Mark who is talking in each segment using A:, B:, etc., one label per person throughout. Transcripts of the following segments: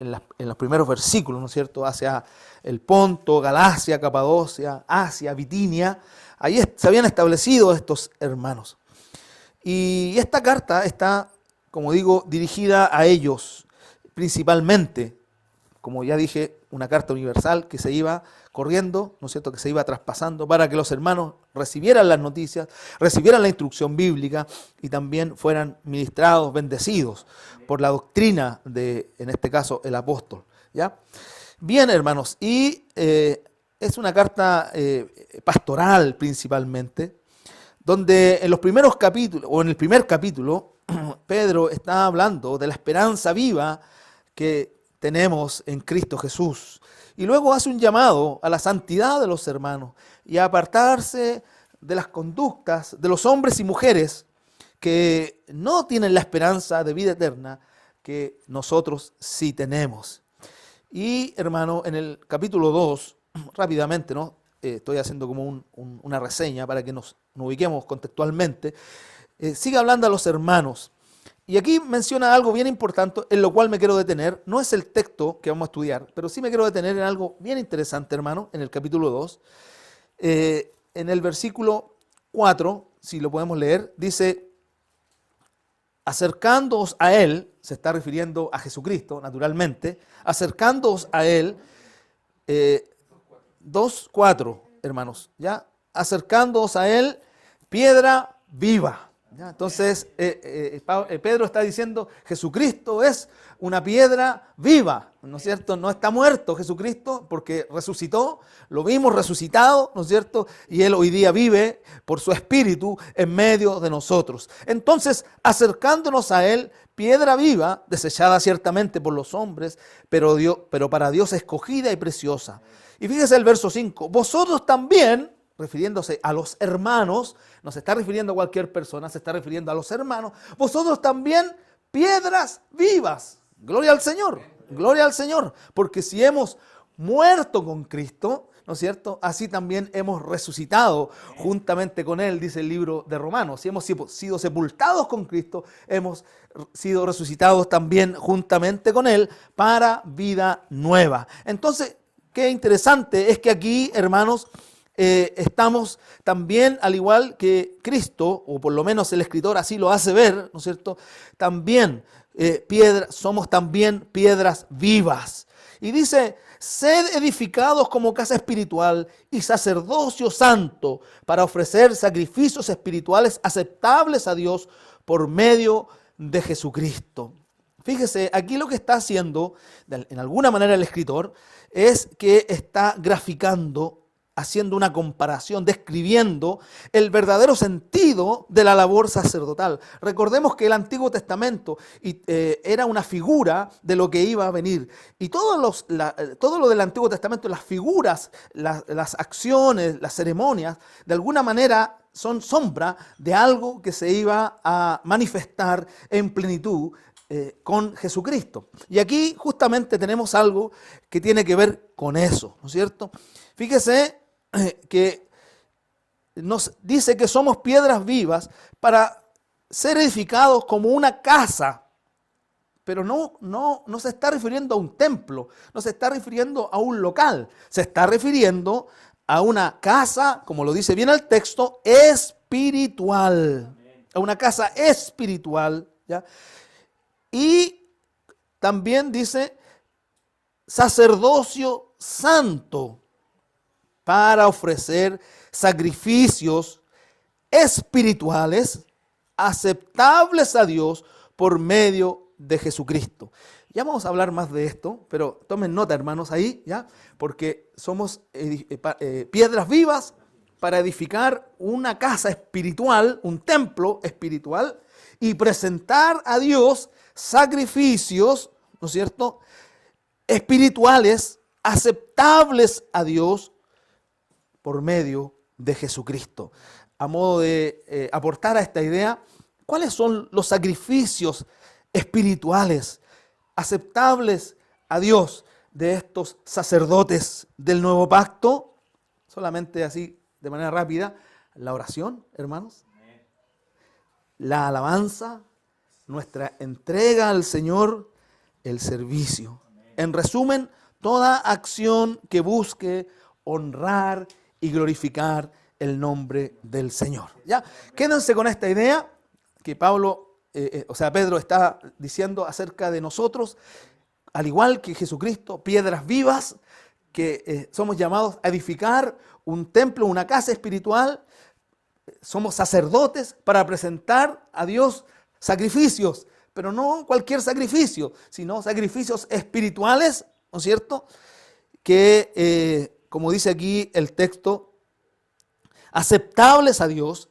A: en los primeros versículos, ¿no es cierto?, hacia el Ponto, Galacia, Capadocia, Asia, Bitinia. Ahí se habían establecido estos hermanos. Y esta carta está, como digo, dirigida a ellos principalmente. Como ya dije, una carta universal que se iba corriendo, ¿no es cierto?, que se iba traspasando para que los hermanos recibieran las noticias, recibieran la instrucción bíblica y también fueran ministrados, bendecidos por la doctrina de, en este caso, el apóstol. ¿Ya? Bien, hermanos, y es una carta pastoral principalmente, donde en los primeros capítulos, o en el primer capítulo, Pedro está hablando de la esperanza viva que tenemos en Cristo Jesús. Y luego hace un llamado a la santidad de los hermanos y a apartarse de las conductas de los hombres y mujeres que no tienen la esperanza de vida eterna que nosotros sí tenemos. Y hermano, en el capítulo 2, rápidamente, ¿no? Estoy haciendo como una reseña para que nos ubiquemos contextualmente. Sigue hablando a los hermanos. Y aquí menciona algo bien importante en lo cual me quiero detener. No es el texto que vamos a estudiar, pero sí me quiero detener en algo bien interesante, hermano, en el capítulo 2. En el versículo 4, si lo podemos leer, dice, acercándoos a Él, se está refiriendo a Jesucristo, naturalmente, acercándoos a Él, 2:4, hermanos, ¿ya? Acercándoos a Él, piedra viva. ¿Ya? Entonces, Pedro está diciendo, Jesucristo es una piedra viva, ¿no es cierto? No está muerto Jesucristo porque resucitó, lo vimos resucitado, ¿no es cierto? Y Él hoy día vive por su Espíritu en medio de nosotros. Entonces, acercándonos a Él, piedra viva, desechada ciertamente por los hombres, pero para Dios escogida y preciosa. Y fíjese el verso 5, vosotros también, refiriéndose a los hermanos, no se está refiriendo a cualquier persona, se está refiriendo a los hermanos, vosotros también piedras vivas. Gloria al Señor, porque si hemos muerto con Cristo, ¿no es cierto? Así también hemos resucitado juntamente con Él, dice el libro de Romanos. Si hemos sido sepultados con Cristo, hemos sido resucitados también juntamente con Él para vida nueva. Entonces, qué interesante es que aquí, hermanos, estamos también, al igual que Cristo, o por lo menos el escritor así lo hace ver, ¿no es cierto? También somos también piedras vivas. Y dice, sed edificados como casa espiritual y sacerdocio santo para ofrecer sacrificios espirituales aceptables a Dios por medio de Jesucristo. Fíjese, aquí lo que está haciendo, en alguna manera el escritor, es que está graficando, haciendo una comparación, describiendo el verdadero sentido de la labor sacerdotal. Recordemos que el Antiguo Testamento era una figura de lo que iba a venir. Y todo lo del Antiguo Testamento, las figuras, las acciones, las ceremonias, de alguna manera son sombra de algo que se iba a manifestar en plenitud con Jesucristo. Y aquí justamente tenemos algo que tiene que ver con eso, ¿no es cierto? Fíjese que nos dice que somos piedras vivas para ser edificados como una casa, pero no se está refiriendo a un templo, no se está refiriendo a un local, se está refiriendo a una casa, como lo dice bien el texto, espiritual, a una casa espiritual, ¿ya? Y también dice sacerdocio santo para ofrecer sacrificios espirituales aceptables a Dios por medio de Jesucristo. Ya vamos a hablar más de esto, pero tomen nota, hermanos, ahí, ¿ya? Porque somos piedras vivas para edificar una casa espiritual, un templo espiritual, y presentar a Dios sacrificios, ¿no es cierto?, espirituales, aceptables a Dios por medio de Jesucristo. A modo de aportar a esta idea, ¿cuáles son los sacrificios espirituales aceptables a Dios de estos sacerdotes del nuevo pacto? Solamente así, de manera rápida, la oración, hermanos, la alabanza, nuestra entrega al Señor, el servicio. En resumen, toda acción que busque honrar y glorificar el nombre del Señor. ¿Ya? Quédense con esta idea que Pedro está diciendo acerca de nosotros, al igual que Jesucristo, piedras vivas, que somos llamados a edificar un templo, una casa espiritual. Somos sacerdotes para presentar a Dios sacrificios, pero no cualquier sacrificio, sino sacrificios espirituales, ¿no es cierto? Que, como dice aquí el texto, aceptables a Dios,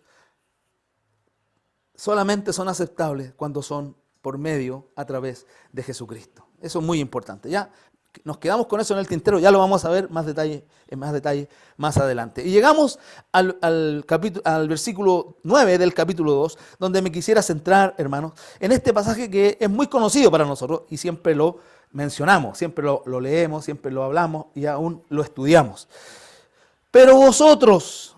A: solamente son aceptables cuando son por medio, a través de Jesucristo. Eso es muy importante. Ya nos quedamos con eso en el tintero, ya lo vamos a ver en más detalle más adelante. Y llegamos al versículo 9 del capítulo 2, donde me quisiera centrar, hermanos, en este pasaje que es muy conocido para nosotros y siempre lo mencionamos, siempre lo leemos, siempre lo hablamos y aún lo estudiamos. Pero vosotros,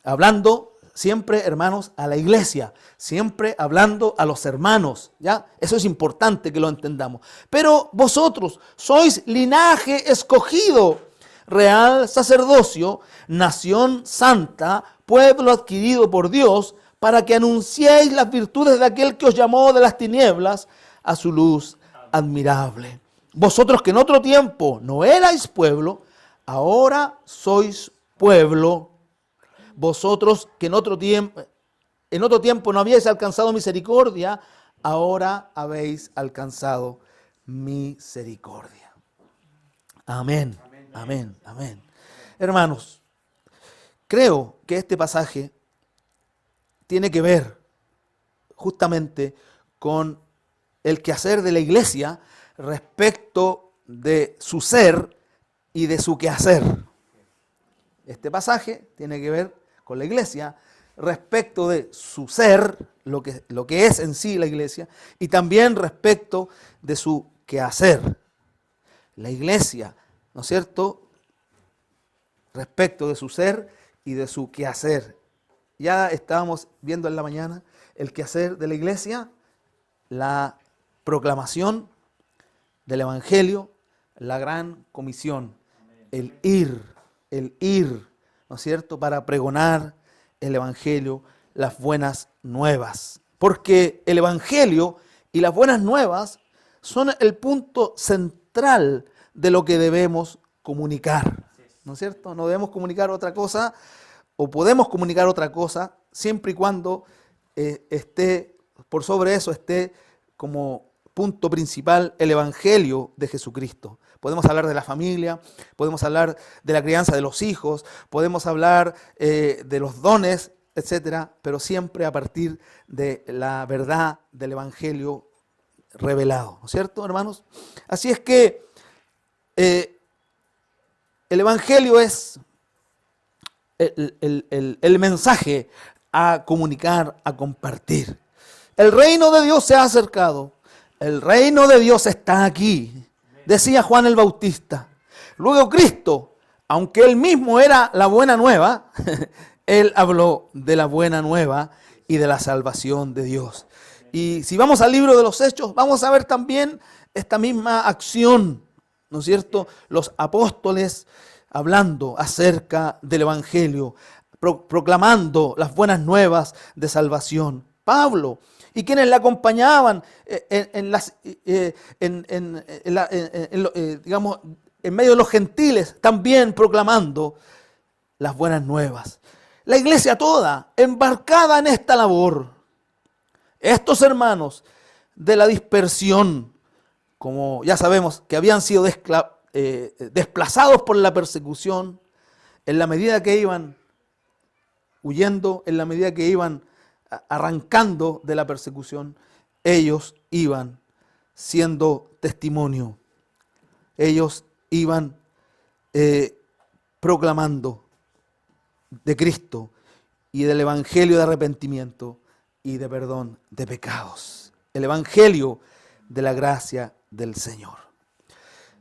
A: hablando siempre, hermanos, a la iglesia, siempre hablando a los hermanos, ¿ya? Eso es importante que lo entendamos. Pero vosotros sois linaje escogido, real sacerdocio, nación santa, pueblo adquirido por Dios, para que anunciéis las virtudes de aquel que os llamó de las tinieblas a su luz admirable. Vosotros que en otro tiempo no erais pueblo, ahora sois pueblo. Vosotros que en otro tiempo no habíais alcanzado misericordia, ahora habéis alcanzado misericordia. Amén, amén, amén. Hermanos, creo que este pasaje tiene que ver justamente con el quehacer de la iglesia respecto de su ser y de su quehacer. Este pasaje tiene que ver con la iglesia respecto de su ser, lo que es en sí la iglesia, y también respecto de su quehacer. La iglesia, ¿no es cierto?, respecto de su ser y de su quehacer. Ya estábamos viendo en la mañana el quehacer de la iglesia, la proclamación del evangelio, la gran comisión, el ir, ¿no es cierto?, para pregonar el evangelio, las buenas nuevas. Porque el evangelio y las buenas nuevas son el punto central de lo que debemos comunicar, ¿no es cierto? No debemos comunicar otra cosa, o podemos comunicar otra cosa, siempre y cuando esté, por sobre eso esté como punto principal el evangelio de Jesucristo. Podemos hablar de la familia, podemos hablar de la crianza de los hijos, podemos hablar de los dones, etcétera, pero siempre a partir de la verdad del evangelio revelado, ¿no es cierto, hermanos? Así es que el evangelio es el mensaje a comunicar, a compartir. El reino de Dios se ha acercado, el reino de Dios está aquí, decía Juan el Bautista. Luego Cristo, aunque él mismo era la buena nueva, él habló de la buena nueva y de la salvación de Dios. Y si vamos al libro de los Hechos, vamos a ver también esta misma acción, ¿no es cierto? Los apóstoles hablando acerca del evangelio, proclamando las buenas nuevas de salvación. Pablo y quienes le acompañaban digamos, en medio de los gentiles, también proclamando las buenas nuevas. La iglesia toda embarcada en esta labor. Estos hermanos de la dispersión, como ya sabemos, que habían sido desplazados por la persecución, en la medida que iban huyendo, en la medida que iban arrancando de la persecución, ellos iban siendo testimonio. Ellos iban proclamando de Cristo y del evangelio de arrepentimiento y de perdón de pecados. El evangelio de la gracia del Señor.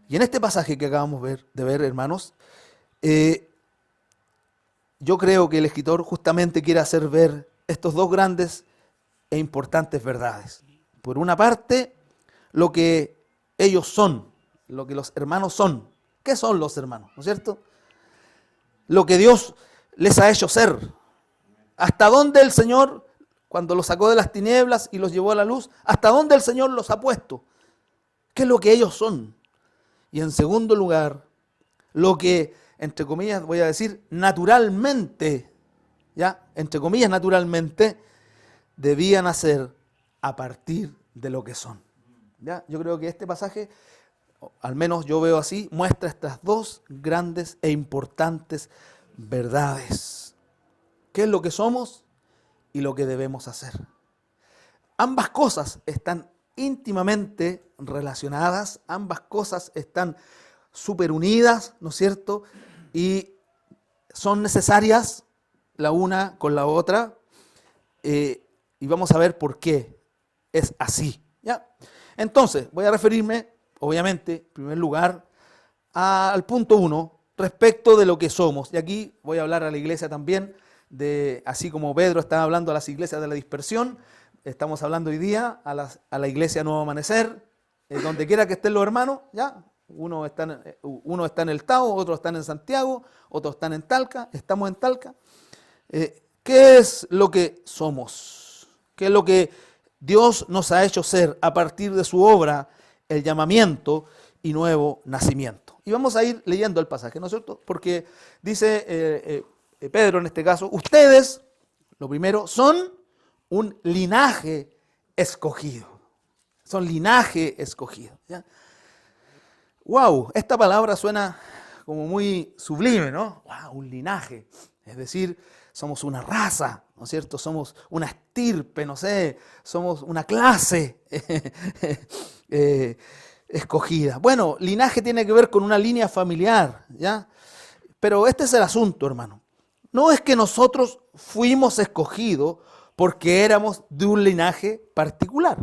A: Y en este pasaje que acabamos de ver, hermanos, yo creo que el escritor justamente quiere hacer ver estos dos grandes e importantes verdades. Por una parte, lo que ellos son, lo que los hermanos son. ¿Qué son los hermanos? ¿No es cierto? Lo que Dios les ha hecho ser. ¿Hasta dónde el Señor, cuando los sacó de las tinieblas y los llevó a la luz, hasta dónde el Señor los ha puesto? ¿Qué es lo que ellos son? Y en segundo lugar, lo que, entre comillas, voy a decir, naturalmente, ¿ya? Entre comillas, naturalmente, debían hacer a partir de lo que son. ¿Ya? Yo creo que este pasaje, al menos yo veo así, muestra estas dos grandes e importantes verdades. ¿Qué es lo que somos y lo que debemos hacer? Ambas cosas están íntimamente relacionadas, ambas cosas están súper unidas, ¿no es cierto? Y son necesarias la una con la otra, y vamos a ver por qué es así, ¿ya? Entonces, voy a referirme, obviamente, en primer lugar, al punto 1, respecto de lo que somos. Y aquí voy a hablar a la iglesia también, así como Pedro está hablando a las iglesias de la dispersión, estamos hablando hoy día a la iglesia Nuevo Amanecer, donde quiera que estén los hermanos, ¿ya? Uno está en el Tao, otros están en Santiago, otros están en Talca, estamos en Talca. ¿Qué es lo que somos? ¿Qué es lo que Dios nos ha hecho ser a partir de su obra, el llamamiento y nuevo nacimiento? Y vamos a ir leyendo el pasaje, ¿no es cierto? Porque dice Pedro en este caso, ustedes, lo primero, son un linaje escogido. Son linaje escogido, ¿ya? ¡Wow! Esta palabra suena como muy sublime, ¿no? ¡Wow! Un linaje. Es decir, somos una raza, ¿no es cierto? Somos una estirpe, no sé, somos una clase escogida. Bueno, linaje tiene que ver con una línea familiar, ¿ya? Pero este es el asunto, hermano. No es que nosotros fuimos escogidos porque éramos de un linaje particular,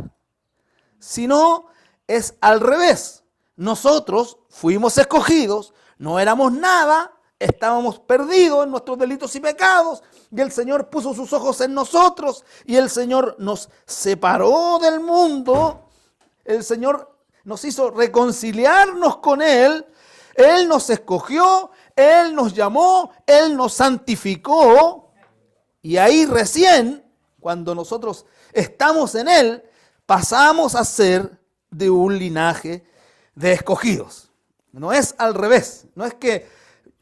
A: sino es al revés. Nosotros fuimos escogidos, no éramos nada, estábamos perdidos en nuestros delitos y pecados, y el Señor puso sus ojos en nosotros, y el Señor nos separó del mundo, el Señor nos hizo reconciliarnos con Él nos escogió, Él nos llamó, Él nos santificó, y ahí recién, cuando nosotros estamos en Él, pasamos a ser de un linaje de escogidos. No es al revés, no es que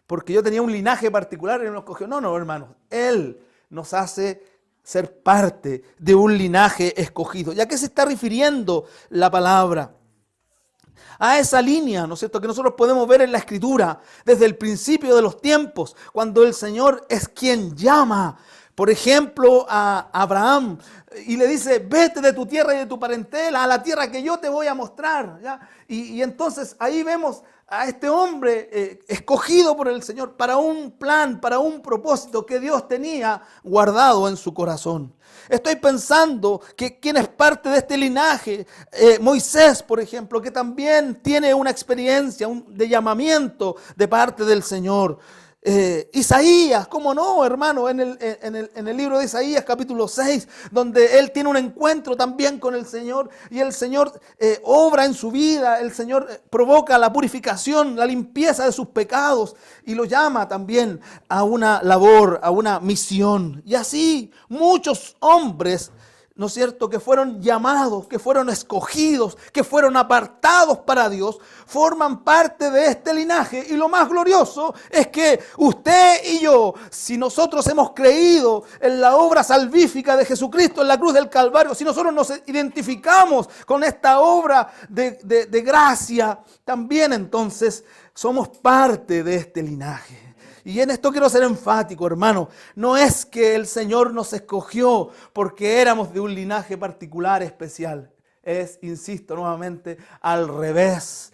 A: porque yo tenía un linaje particular y Él nos escogió. No, hermanos, Él nos hace ser parte de un linaje escogido. ¿Y a qué se está refiriendo la palabra? A esa línea, ¿no es cierto?, que nosotros podemos ver en la Escritura desde el principio de los tiempos, cuando el Señor es quien llama, por ejemplo, a Abraham y le dice, vete de tu tierra y de tu parentela a la tierra que yo te voy a mostrar, ¿ya? Y entonces ahí vemos a este hombre escogido por el Señor para un plan, para un propósito que Dios tenía guardado en su corazón. Estoy pensando que quien es parte de este linaje, Moisés, por ejemplo, que también tiene una experiencia de llamamiento de parte del Señor. Isaías, ¿cómo no, hermano? En el libro de Isaías, capítulo 6, donde él tiene un encuentro también con el Señor y el Señor obra en su vida, el Señor provoca la purificación, la limpieza de sus pecados y lo llama también a una labor, a una misión. Y así muchos hombres, ¿no es cierto?, que fueron llamados, que fueron escogidos, que fueron apartados para Dios, forman parte de este linaje. Y lo más glorioso es que usted y yo, si nosotros hemos creído en la obra salvífica de Jesucristo en la cruz del Calvario, si nosotros nos identificamos con esta obra de gracia, también entonces somos parte de este linaje. Y en esto quiero ser enfático, hermano. No es que el Señor nos escogió porque éramos de un linaje particular, especial. Es, insisto nuevamente, al revés.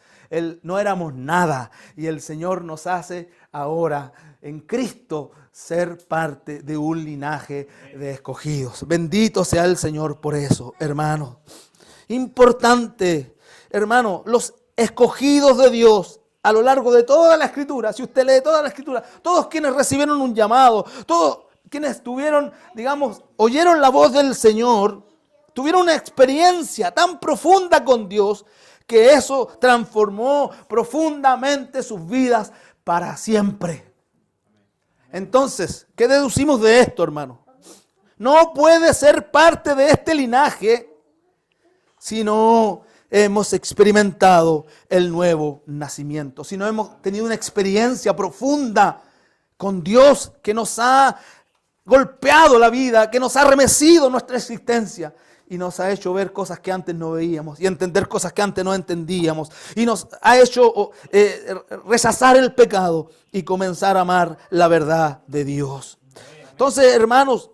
A: No éramos nada. Y el Señor nos hace ahora en Cristo ser parte de un linaje de escogidos. Bendito sea el Señor por eso, hermano. Importante, hermano, los escogidos de Dios. A lo largo de toda la Escritura, si usted lee toda la Escritura, todos quienes recibieron un llamado, todos quienes tuvieron, oyeron la voz del Señor, tuvieron una experiencia tan profunda con Dios que eso transformó profundamente sus vidas para siempre. Entonces, ¿qué deducimos de esto, hermano? No puede ser parte de este linaje si no hemos experimentado el nuevo nacimiento, si no hemos tenido una experiencia profunda con Dios que nos ha golpeado la vida, que nos ha remecido nuestra existencia y nos ha hecho ver cosas que antes no veíamos y entender cosas que antes no entendíamos y nos ha hecho rechazar el pecado y comenzar a amar la verdad de Dios. Entonces, hermanos,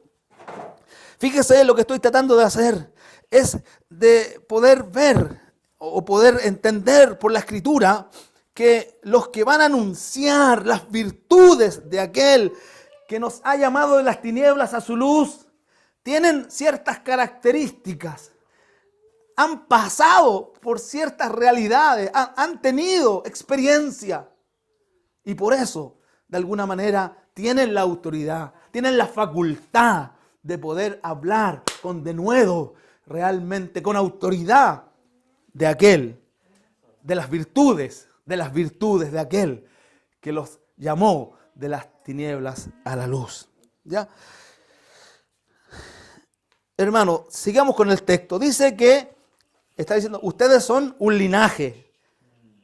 A: fíjese lo que estoy tratando de hacer es de poder ver o poder entender por la Escritura que los que van a anunciar las virtudes de aquel que nos ha llamado de las tinieblas a su luz, tienen ciertas características, han pasado por ciertas realidades, han tenido experiencia y por eso, de alguna manera, tienen la autoridad, tienen la facultad de poder hablar con denuedo, realmente con autoridad de aquel, de las virtudes de aquel que los llamó de las tinieblas a la luz. ¿Ya? Hermano, sigamos con el texto. Dice que, está diciendo, ustedes son un linaje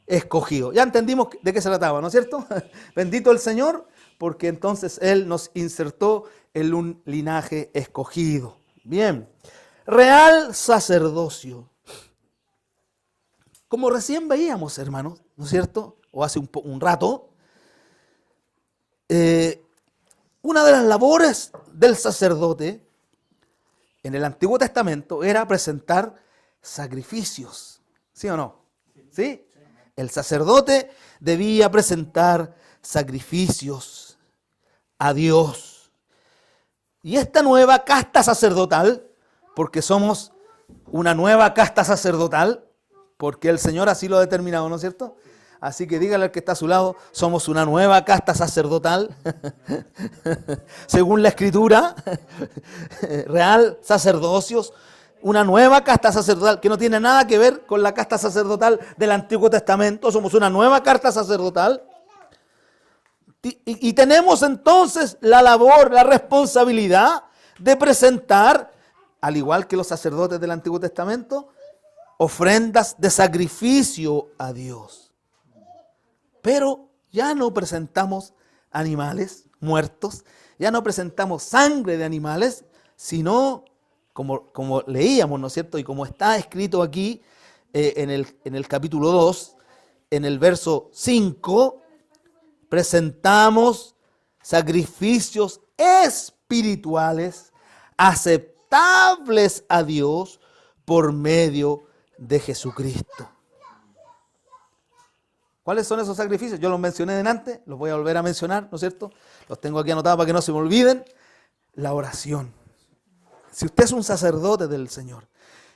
A: escogido. Ya entendimos de qué se trataba, ¿no es cierto? Bendito el Señor, porque entonces Él nos insertó en un linaje escogido. Bien, real sacerdocio. Como recién veíamos, hermanos, ¿no es cierto? O hace un rato, una de las labores del sacerdote en el Antiguo Testamento era presentar sacrificios. ¿Sí o no? ¿Sí? El sacerdote debía presentar sacrificios a Dios. Y esta nueva casta sacerdotal, porque somos una nueva casta sacerdotal, porque el Señor así lo ha determinado, ¿no es cierto? Así que dígale al que está a su lado, somos una nueva casta sacerdotal, según la Escritura, real sacerdocios, una nueva casta sacerdotal que no tiene nada que ver con la casta sacerdotal del Antiguo Testamento, somos una nueva casta sacerdotal. Y tenemos entonces la labor, la responsabilidad de presentar, al igual que los sacerdotes del Antiguo Testamento, ofrendas de sacrificio a Dios. Pero ya no presentamos animales muertos, ya no presentamos sangre de animales, sino, como leíamos, ¿no es cierto? Y como está escrito aquí en el capítulo 2, en el verso 5, presentamos sacrificios espirituales aceptables a Dios por medio de Jesucristo. ¿Cuáles son esos sacrificios? Yo los mencioné delante, los voy a volver a mencionar, ¿no es cierto? Los tengo aquí anotados para que no se me olviden. La oración. Si usted es un sacerdote del Señor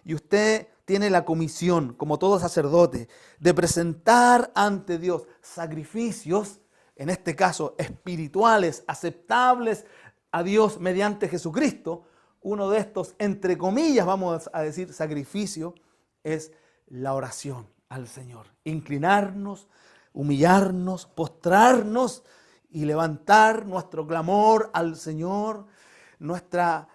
A: y usted tiene la comisión, como todo sacerdote, de presentar ante Dios sacrificios, en este caso espirituales, aceptables a Dios mediante Jesucristo, uno de estos, entre comillas, vamos a decir, sacrificio, es la oración al Señor. Inclinarnos, humillarnos, postrarnos y levantar nuestro clamor al Señor, nuestra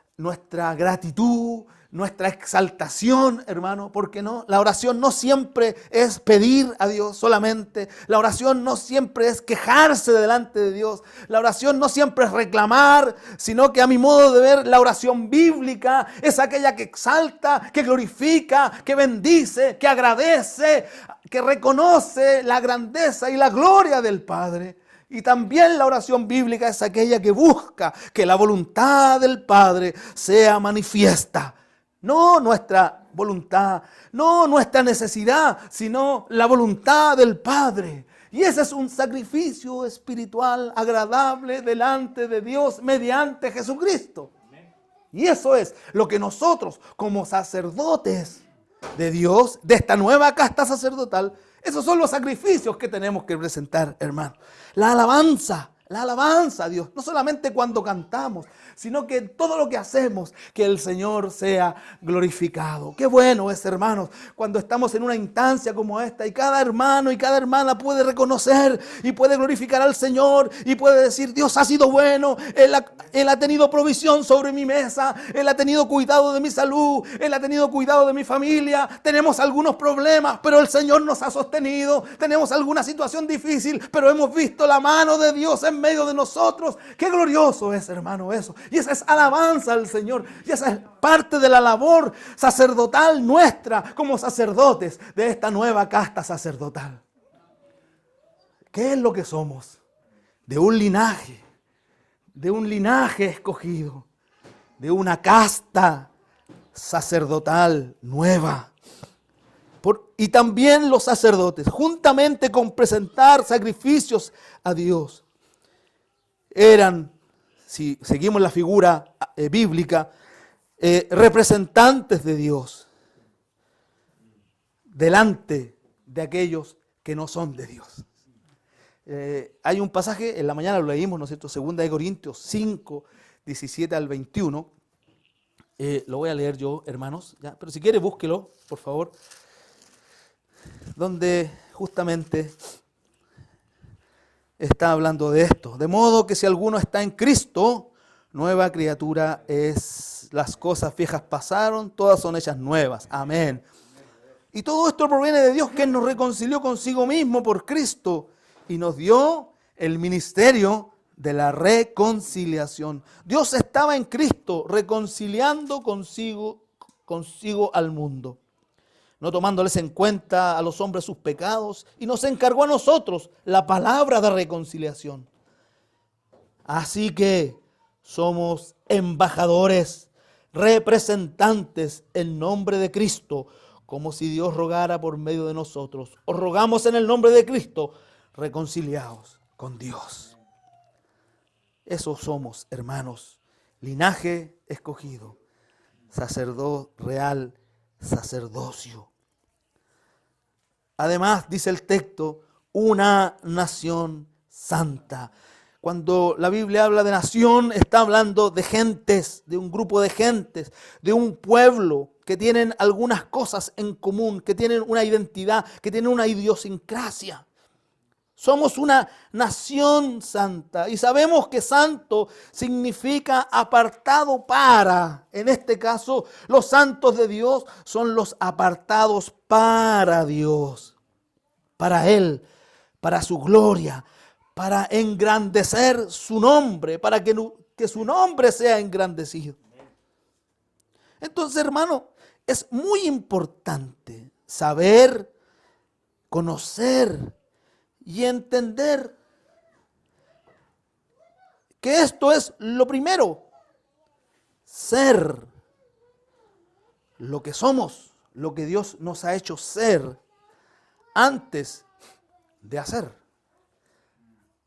A: gratitud, nuestra exaltación, hermano, porque no, la oración no siempre es pedir a Dios solamente, la oración no siempre es quejarse delante de Dios, la oración no siempre es reclamar, sino que a mi modo de ver la oración bíblica es aquella que exalta, que glorifica, que bendice, que agradece, que reconoce la grandeza y la gloria del Padre. Y también la oración bíblica es aquella que busca que la voluntad del Padre sea manifiesta. No nuestra voluntad, no nuestra necesidad, sino la voluntad del Padre. Y ese es un sacrificio espiritual agradable delante de Dios mediante Jesucristo. Y eso es lo que nosotros como sacerdotes de Dios, de esta nueva casta sacerdotal, esos son los sacrificios que tenemos que presentar, hermano. La alabanza la alabanza a Dios, no solamente cuando cantamos, sino que en todo lo que hacemos, que el Señor sea glorificado. Qué bueno es, hermanos, cuando estamos en una instancia como esta y cada hermano y cada hermana puede reconocer y puede glorificar al Señor y puede decir: Dios ha sido bueno, Él ha tenido provisión sobre mi mesa, Él ha tenido cuidado de mi salud, Él ha tenido cuidado de mi familia. Tenemos algunos problemas, pero el Señor nos ha sostenido. Tenemos alguna situación difícil, pero hemos visto la mano de Dios en medio de nosotros. Qué glorioso es, hermano, eso. Y esa es alabanza al Señor. Y esa es parte de la labor sacerdotal nuestra como sacerdotes de esta nueva casta sacerdotal. ¿Qué es lo que somos? De un linaje escogido, de una casta sacerdotal nueva. Y también los sacerdotes, juntamente con presentar sacrificios a Dios, eran, si seguimos la figura bíblica, representantes de Dios delante de aquellos que no son de Dios. Hay un pasaje, en la mañana lo leímos, ¿no es cierto? 2 Corintios 5, 17 al 21. Lo voy a leer yo, hermanos, ¿ya? Pero si quiere búsquelo, por favor, donde justamente está hablando de esto. De modo que si alguno está en Cristo, nueva criatura es. Las cosas viejas pasaron, todas son hechas nuevas. Amén. Y todo esto proviene de Dios, que nos reconcilió consigo mismo por Cristo y nos dio el ministerio de la reconciliación. Dios estaba en Cristo reconciliando consigo al mundo, no tomándoles en cuenta a los hombres sus pecados, y nos encargó a nosotros la palabra de reconciliación. Así que somos embajadores, representantes en nombre de Cristo, como si Dios rogara por medio de nosotros. Os rogamos en el nombre de Cristo, reconciliaos con Dios. Eso somos, hermanos, linaje escogido, real sacerdocio. Además, dice el texto, una nación santa. Cuando la Biblia habla de nación, está hablando de gentes, de un grupo de gentes, de un pueblo que tienen algunas cosas en común, que tienen una identidad, que tienen una idiosincrasia. Somos una nación santa y sabemos que santo significa apartado para. En este caso, los santos de Dios son los apartados para Dios, para Él, para su gloria, para engrandecer su nombre, para que su nombre sea engrandecido. Entonces, hermano, es muy importante saber, conocer y entender que esto es lo primero, ser lo que somos, lo que Dios nos ha hecho ser antes de hacer.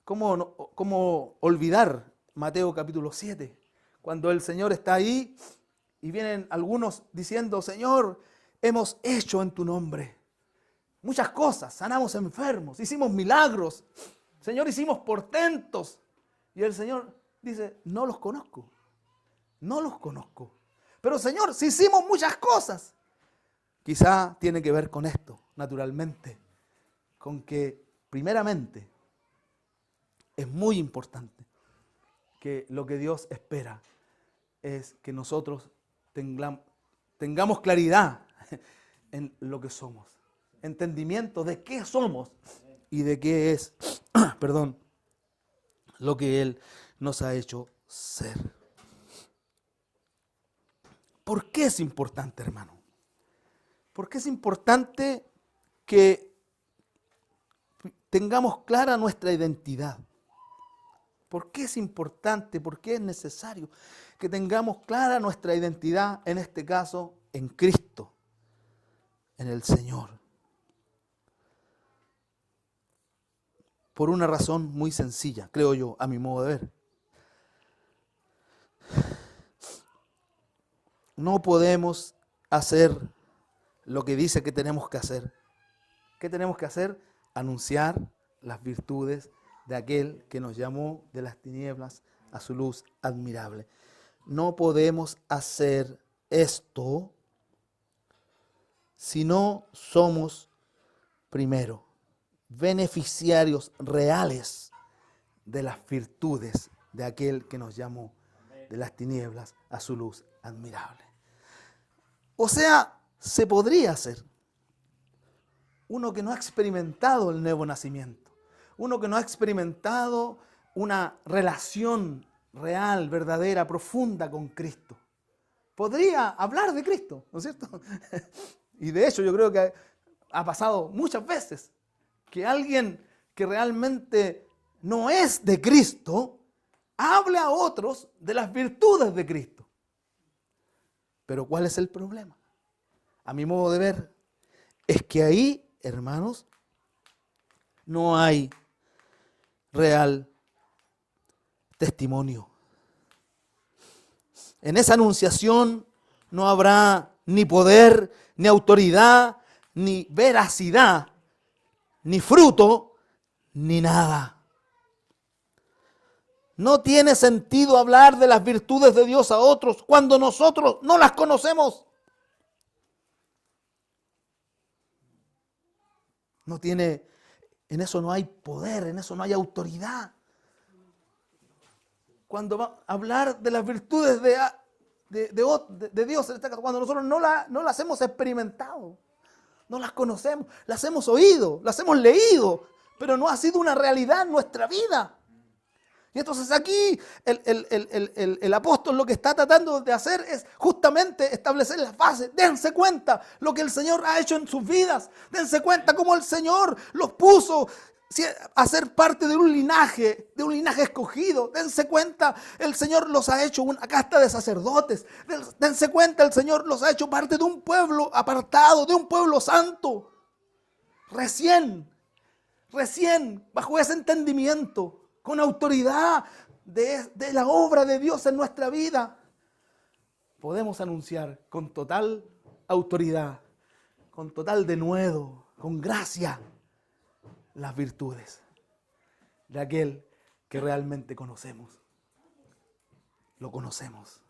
A: ¿Cómo olvidar Mateo capítulo 7? Cuando el Señor está ahí y vienen algunos diciendo: Señor, hemos hecho en tu nombre muchas cosas, sanamos enfermos, hicimos milagros, Señor, hicimos portentos. Y el Señor dice: no los conozco, no los conozco. Pero Señor, si hicimos muchas cosas, quizá tiene que ver con esto, naturalmente, con que primeramente es muy importante que lo que Dios espera es que nosotros tengamos claridad en lo que somos, entendimiento de qué somos y de qué es, lo que Él nos ha hecho ser. ¿Por qué es importante, hermano? ¿Por qué es importante que tengamos clara nuestra identidad? ¿Por qué es importante? ¿Por qué es necesario que tengamos clara nuestra identidad, en este caso, en Cristo, en el Señor? Por una razón muy sencilla, creo yo, a mi modo de ver. No podemos hacer lo que dice que tenemos que hacer. ¿Qué tenemos que hacer? Anunciar las virtudes de aquel que nos llamó de las tinieblas a su luz admirable. No podemos hacer esto si no somos, primero, beneficiarios reales de las virtudes de aquel que nos llamó de las tinieblas a su luz admirable. O sea, se podría hacer. Uno que no ha experimentado el nuevo nacimiento, uno que no ha experimentado una relación real, verdadera, profunda con Cristo, podría hablar de Cristo, ¿no es cierto? Y de hecho yo creo que ha pasado muchas veces que alguien que realmente no es de Cristo hable a otros de las virtudes de Cristo. Pero ¿cuál es el problema? A mi modo de ver, es que ahí, hermanos, no hay real testimonio. En esa anunciación no habrá ni poder, ni autoridad, ni veracidad, ni fruto, ni nada. No tiene sentido hablar de las virtudes de Dios a otros cuando nosotros no las conocemos. No tiene, en eso no hay poder, en eso no hay autoridad. Cuando va a hablar de las virtudes de Dios, cuando nosotros no las hemos experimentado, no las conocemos, las hemos oído, las hemos leído, pero no ha sido una realidad en nuestra vida. Y entonces aquí el apóstol lo que está tratando de hacer es justamente establecer las bases. Dense cuenta lo que el Señor ha hecho en sus vidas. Dense cuenta cómo el Señor los puso a ser parte de un linaje escogido. Dense cuenta, el Señor los ha hecho una casta de sacerdotes. Dense cuenta, el Señor los ha hecho parte de un pueblo apartado, de un pueblo santo. Recién, bajo ese entendimiento, con autoridad de la obra de Dios en nuestra vida, podemos anunciar con total autoridad, con total denuedo, con gracia, las virtudes de aquel que realmente conocemos. Lo conocemos.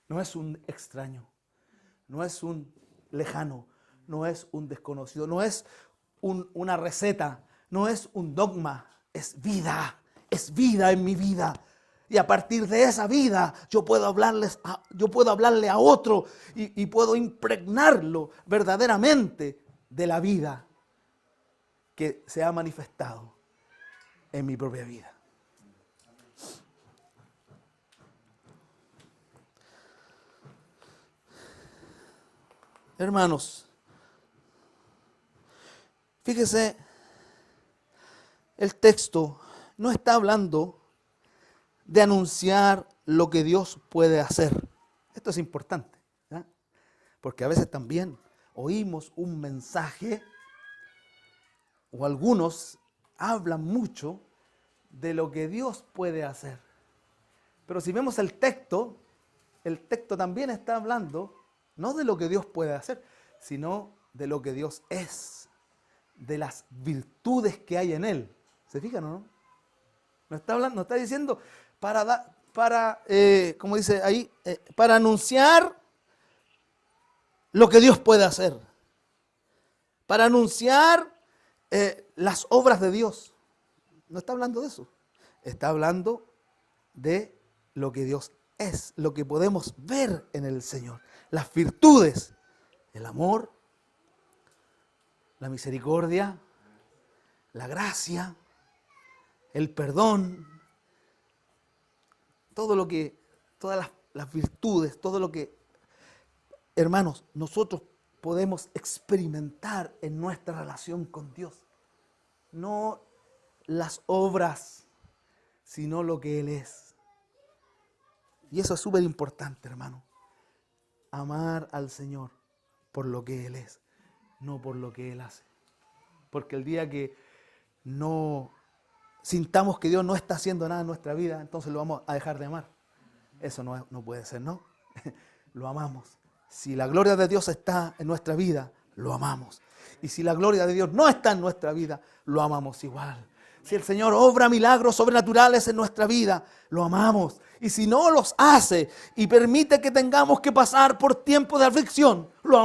A: No es un extraño, no es un lejano, no es un desconocido, no es una receta, no es un dogma, es vida. Es vida en mi vida. Y a partir de esa vida yo puedo hablarle a otro y puedo impregnarlo verdaderamente de la vida que se ha manifestado en mi propia vida. Hermanos, fíjese, el texto no está hablando de anunciar lo que Dios puede hacer. Esto es importante, ¿ya? Porque a veces también oímos un mensaje o algunos hablan mucho de lo que Dios puede hacer. Pero si vemos el texto también está hablando no de lo que Dios puede hacer, sino de lo que Dios es, de las virtudes que hay en Él. ¿Se fijan o no? No está diciendo como dice ahí, para anunciar lo que Dios puede hacer, para anunciar las obras de Dios. No está hablando de eso. Está hablando de lo que Dios es, lo que podemos ver en el Señor. Las virtudes, el amor, la misericordia, la gracia, el perdón, todas las virtudes, todo lo que, hermanos, nosotros podemos experimentar en nuestra relación con Dios. No las obras, sino lo que Él es. Y eso es súper importante, hermano. Amar al Señor por lo que Él es, no por lo que Él hace. Porque el día que no sintamos que Dios no está haciendo nada en nuestra vida, entonces lo vamos a dejar de amar. Eso no puede ser, ¿no? Lo amamos. Si la gloria de Dios está en nuestra vida, lo amamos. Y si la gloria de Dios no está en nuestra vida, lo amamos igual. Si el Señor obra milagros sobrenaturales en nuestra vida, lo amamos. Y si no los hace y permite que tengamos que pasar por tiempos de aflicción, lo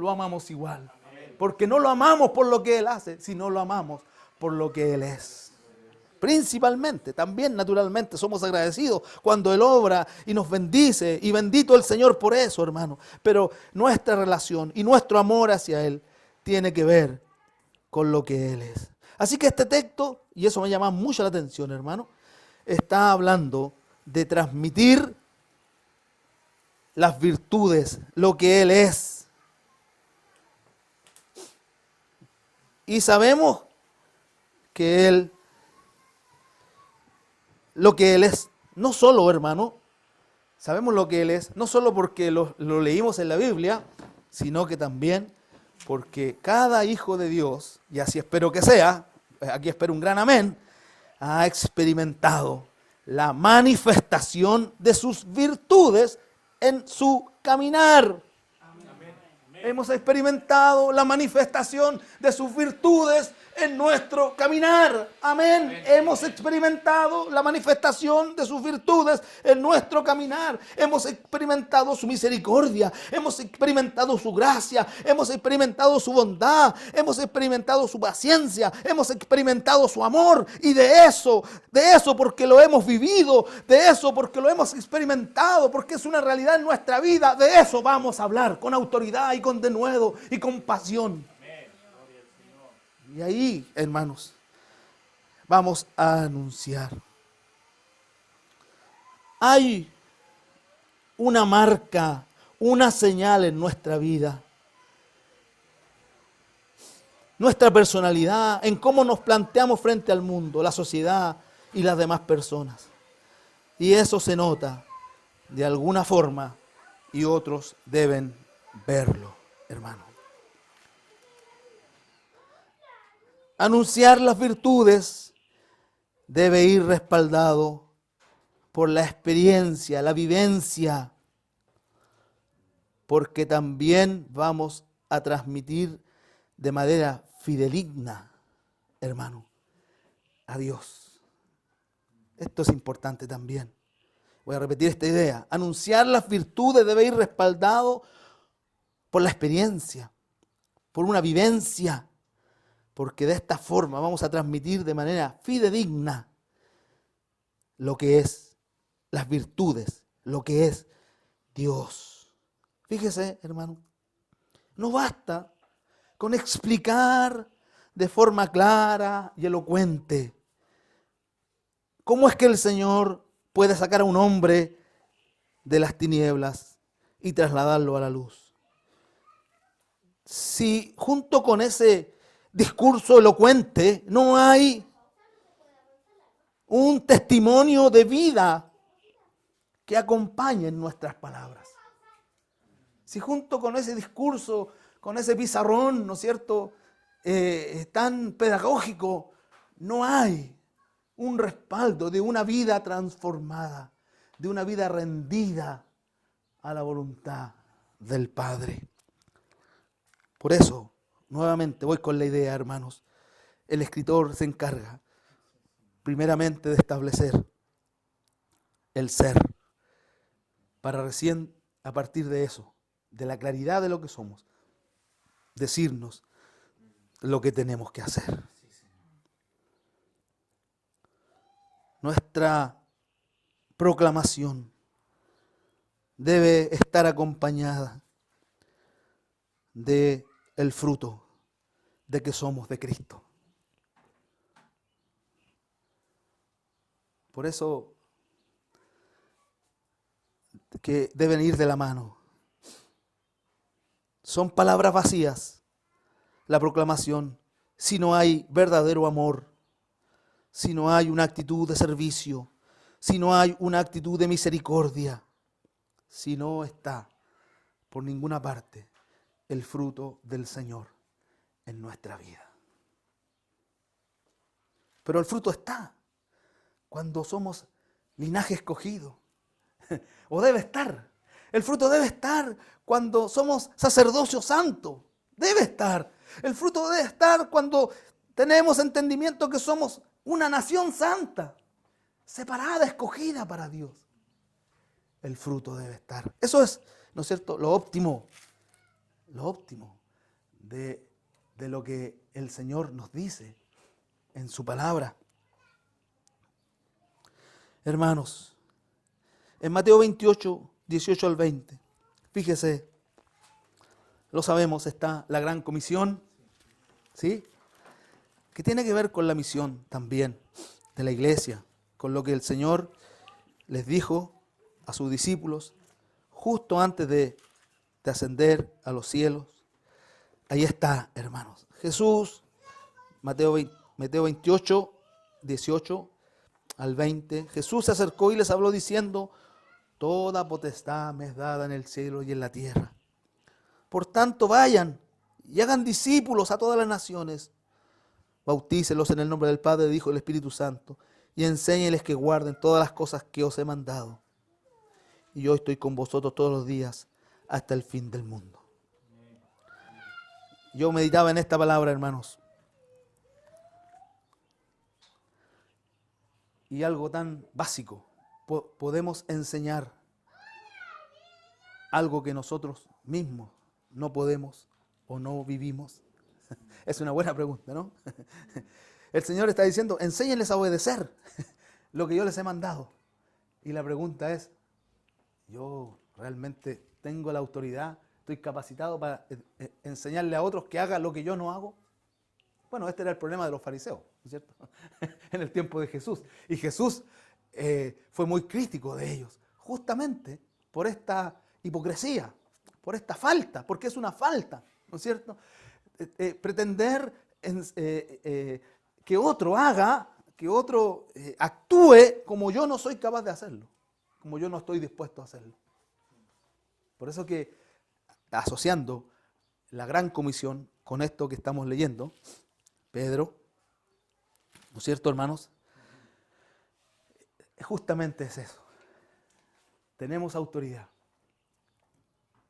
A: amamos igual. Porque no lo amamos por lo que Él hace, sino lo amamos por lo que Él es. Principalmente, también naturalmente somos agradecidos cuando Él obra y nos bendice. Y bendito el Señor por eso, hermano. Pero nuestra relación y nuestro amor hacia Él tiene que ver con lo que Él es. Así que este texto, y eso me llama mucho la atención, hermano, está hablando de transmitir las virtudes, lo que Él es. Y sabemos que lo que Él es, no solo, hermano, sabemos lo que Él es, no solo porque lo leímos en la Biblia, sino que también porque cada hijo de Dios, y así espero que sea, aquí espero un gran amén, ha experimentado la manifestación de sus virtudes en su caminar. Hemos experimentado la manifestación de sus virtudes en nuestro caminar. Amén. Hemos experimentado la manifestación de sus virtudes en nuestro caminar. Hemos experimentado su misericordia. Hemos experimentado su gracia. Hemos experimentado su bondad. Hemos experimentado su paciencia. Hemos experimentado su amor. Y de eso porque lo hemos vivido, de eso porque lo hemos experimentado, porque es una realidad en nuestra vida, de eso vamos a hablar con autoridad y con denuedo y con pasión. Y ahí, hermanos, vamos a anunciar. Hay una marca, una señal en nuestra vida. Nuestra personalidad, en cómo nos planteamos frente al mundo, la sociedad y las demás personas. Y eso se nota de alguna forma y otros deben verlo, hermano. Anunciar las virtudes debe ir respaldado por la experiencia, la vivencia, porque también vamos a transmitir de manera fidedigna, hermano, a Dios. Esto es importante también. Voy a repetir esta idea. Anunciar las virtudes debe ir respaldado por la experiencia, por una vivencia, porque de esta forma vamos a transmitir de manera fidedigna lo que es las virtudes, lo que es Dios. Fíjese, hermano, no basta con explicar de forma clara y elocuente cómo es que el Señor puede sacar a un hombre de las tinieblas y trasladarlo a la luz. Si junto con ese discurso elocuente no hay un testimonio de vida que acompañe nuestras palabras. Si junto con ese discurso, con ese pizarrón, ¿no es cierto?, tan pedagógico, no hay un respaldo de una vida transformada, de una vida rendida a la voluntad del Padre. Por eso, nuevamente voy con la idea, hermanos. El escritor se encarga primeramente de establecer el ser, para recién a partir de eso, de la claridad de lo que somos, decirnos lo que tenemos que hacer. Nuestra proclamación debe estar acompañada de el fruto de que somos de Cristo. Por eso que deben ir de la mano. Son palabras vacías la proclamación si no hay verdadero amor, si no hay una actitud de servicio, si no hay una actitud de misericordia, si no está por ninguna parte el fruto del Señor en nuestra vida. Pero el fruto está cuando somos linaje escogido, o debe estar. El fruto debe estar cuando somos sacerdocio santo, debe estar. El fruto debe estar cuando tenemos entendimiento que somos una nación santa, separada, escogida para Dios. El fruto debe estar. Eso es, ¿no es cierto?, lo óptimo de lo que el Señor nos dice en su palabra. Hermanos, en Mateo 28, 18 al 20, fíjese, lo sabemos, está la gran comisión, ¿sí?, que tiene que ver con la misión también de la iglesia, con lo que el Señor les dijo a sus discípulos justo antes de ascender a los cielos. Ahí está, hermanos. Jesús, Mateo 28, 18 al 20, Jesús se acercó y les habló diciendo: toda potestad me es dada en el cielo y en la tierra. Por tanto, vayan y hagan discípulos a todas las naciones. Bautícelos en el nombre del Padre, del Hijo y del Espíritu Santo, y enséñeles que guarden todas las cosas que os he mandado. Y yo estoy con vosotros todos los días hasta el fin del mundo. Yo meditaba en esta palabra, hermanos. Y algo tan básico. Podemos enseñar algo que nosotros mismos no podemos o no vivimos. Es una buena pregunta, ¿no? El Señor está diciendo: enséñenles a obedecer lo que yo les he mandado. Y la pregunta es: ¿yo realmente tengo la autoridad? ¿Estoy capacitado para enseñarle a otros que hagan lo que yo no hago? Bueno, este era el problema de los fariseos, ¿no es cierto? En el tiempo de Jesús. Y Jesús fue muy crítico de ellos, justamente por esta hipocresía, por esta falta, porque es una falta, ¿no es cierto? Pretender que otro haga, que otro actúe como yo no soy capaz de hacerlo, como yo no estoy dispuesto a hacerlo. Por eso que, asociando la gran comisión con esto que estamos leyendo, Pedro, ¿no es cierto, hermanos? Justamente es eso. Tenemos autoridad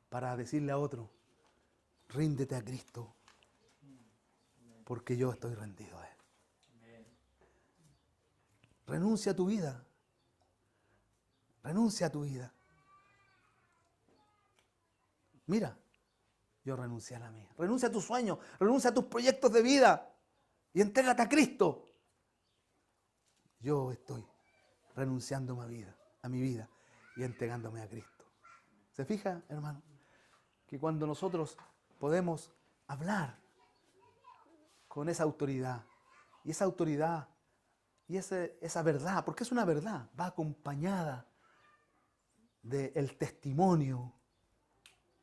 A: para decirle a otro: ríndete a Cristo, porque yo estoy rendido a Él. Renuncia a tu vida. Renuncia a tu vida. Mira, yo renuncié a la mía. Renuncia a tus sueños, renuncia a tus proyectos de vida y entrégate a Cristo. Yo estoy renunciando a mi vida y entregándome a Cristo. ¿Se fija, hermano? Que cuando nosotros podemos hablar con esa autoridad, y esa autoridad y esa verdad, porque es una verdad, va acompañada del testimonio,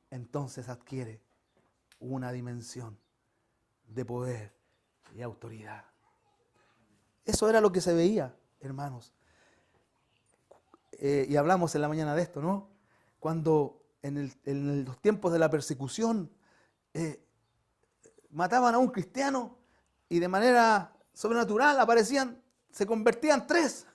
A: entonces adquiere una dimensión de poder y autoridad. Eso era lo que se veía, hermanos. Y hablamos en la mañana de esto, ¿no? Cuando en los tiempos de la persecución mataban a un cristiano y de manera sobrenatural se convertían 3.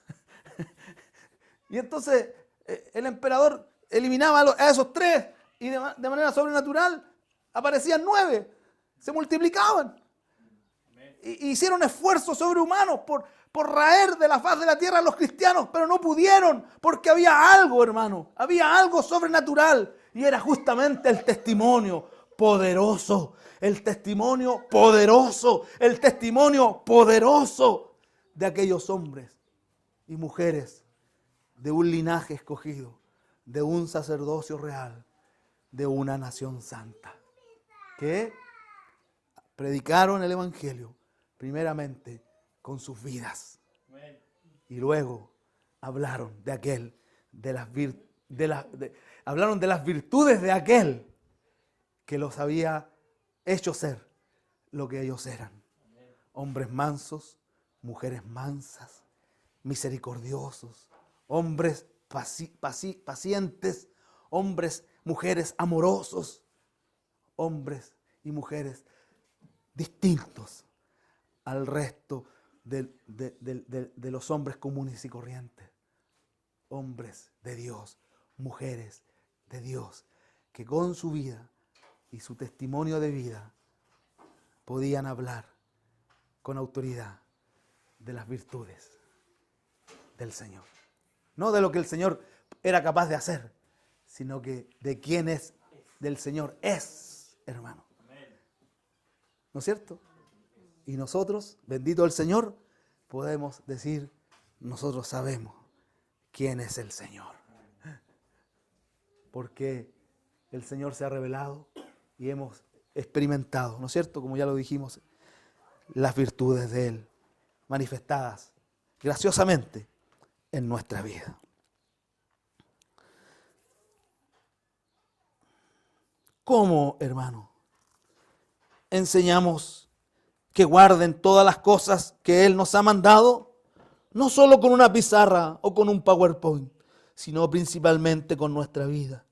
A: Y entonces el emperador eliminaba a esos 3 y de manera sobrenatural aparecían 9. Se multiplicaban. Hicieron esfuerzos sobrehumanos por raer de la faz de la tierra a los cristianos, pero no pudieron, porque había algo, hermano, había algo sobrenatural, y era justamente el testimonio poderoso, el testimonio poderoso, el testimonio poderoso de aquellos hombres y mujeres de un linaje escogido, de un sacerdocio real, de una nación santa, que predicaron el evangelio primeramente con sus vidas y luego hablaron hablaron de las virtudes de aquel que los había hecho ser lo que ellos eran: hombres mansos, mujeres mansas, misericordiosos, hombres pacientes, hombres, mujeres amorosos, hombres y mujeres distintos al resto de los hombres comunes y corrientes. Hombres de Dios, mujeres de Dios, que con su vida y su testimonio de vida podían hablar con autoridad de las virtudes del Señor. No de lo que el Señor era capaz de hacer, sino que de quién es, del Señor es, hermano. ¿No es cierto? Y nosotros, bendito el Señor, podemos decir, nosotros sabemos quién es el Señor. Porque el Señor se ha revelado y hemos experimentado, ¿no es cierto? Como ya lo dijimos, las virtudes de Él manifestadas graciosamente en nuestra vida. ¿Cómo, hermano, enseñamos que guarden todas las cosas que Él nos ha mandado? No solo con una pizarra o con un PowerPoint, sino principalmente con nuestra vida,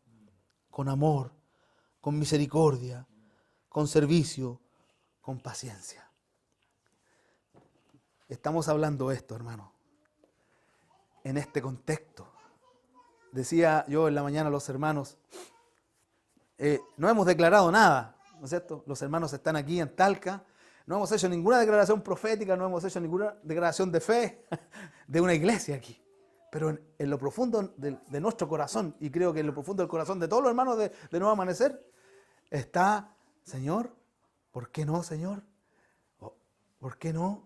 A: con amor, con misericordia, con servicio, con paciencia. Estamos hablando esto, hermano, en este contexto. Decía yo en la mañana a los hermanos, no hemos declarado nada, ¿no es cierto? Los hermanos están aquí en Talca, no hemos hecho ninguna declaración profética, no hemos hecho ninguna declaración de fe de una iglesia aquí. Pero en lo profundo de nuestro corazón, y creo que en lo profundo del corazón de todos los hermanos de Nuevo Amanecer, está, Señor, ¿por qué no, Señor? ¿Por qué no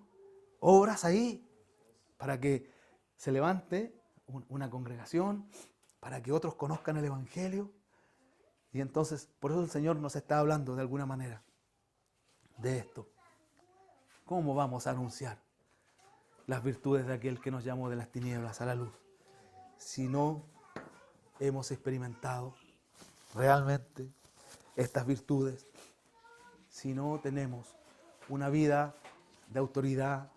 A: obras ahí para que se levante una congregación, para que otros conozcan el Evangelio? Y entonces, por eso el Señor nos está hablando de alguna manera de esto. ¿Cómo vamos a anunciar las virtudes de aquel que nos llamó de las tinieblas a la luz si no hemos experimentado realmente estas virtudes, si no tenemos una vida de autoridad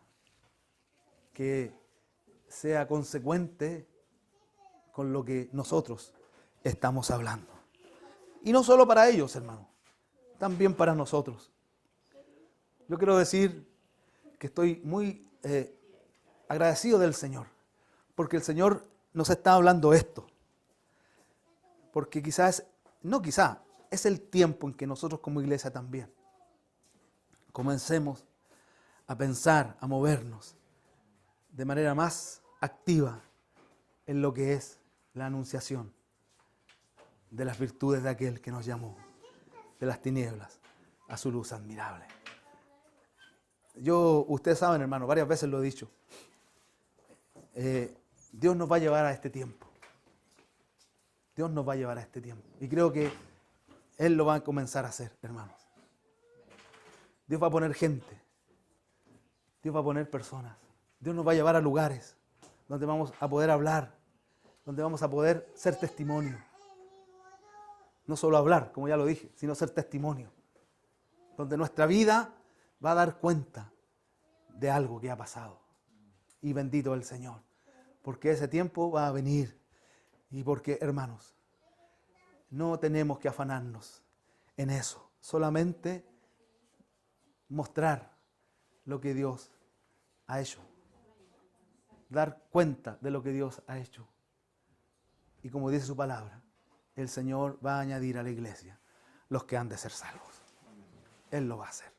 A: que sea consecuente con lo que nosotros estamos hablando? Y no solo para ellos, hermano, también para nosotros. Yo quiero decir que estoy muy agradecido del Señor, porque el Señor nos está hablando esto. Porque es el tiempo en que nosotros como iglesia también comencemos a pensar, a movernos de manera más activa en lo que es la anunciación de las virtudes de aquel que nos llamó de las tinieblas a su luz admirable. Ustedes saben, hermano, varias veces lo he dicho, Dios nos va a llevar a este tiempo. Dios nos va a llevar a este tiempo. Y creo que Él lo va a comenzar a hacer, hermanos. Dios va a poner gente. Dios va a poner personas. Dios nos va a llevar a lugares donde vamos a poder hablar, donde vamos a poder ser testimonio. No solo hablar, como ya lo dije, sino ser testimonio. Donde nuestra vida va a dar cuenta de algo que ha pasado. Y bendito el Señor, porque ese tiempo va a venir. Y porque, hermanos, no tenemos que afanarnos en eso. Solamente mostrar lo que Dios ha hecho. Dar cuenta de lo que Dios ha hecho. Y como dice su palabra, el Señor va a añadir a la iglesia los que han de ser salvos. Él lo va a hacer.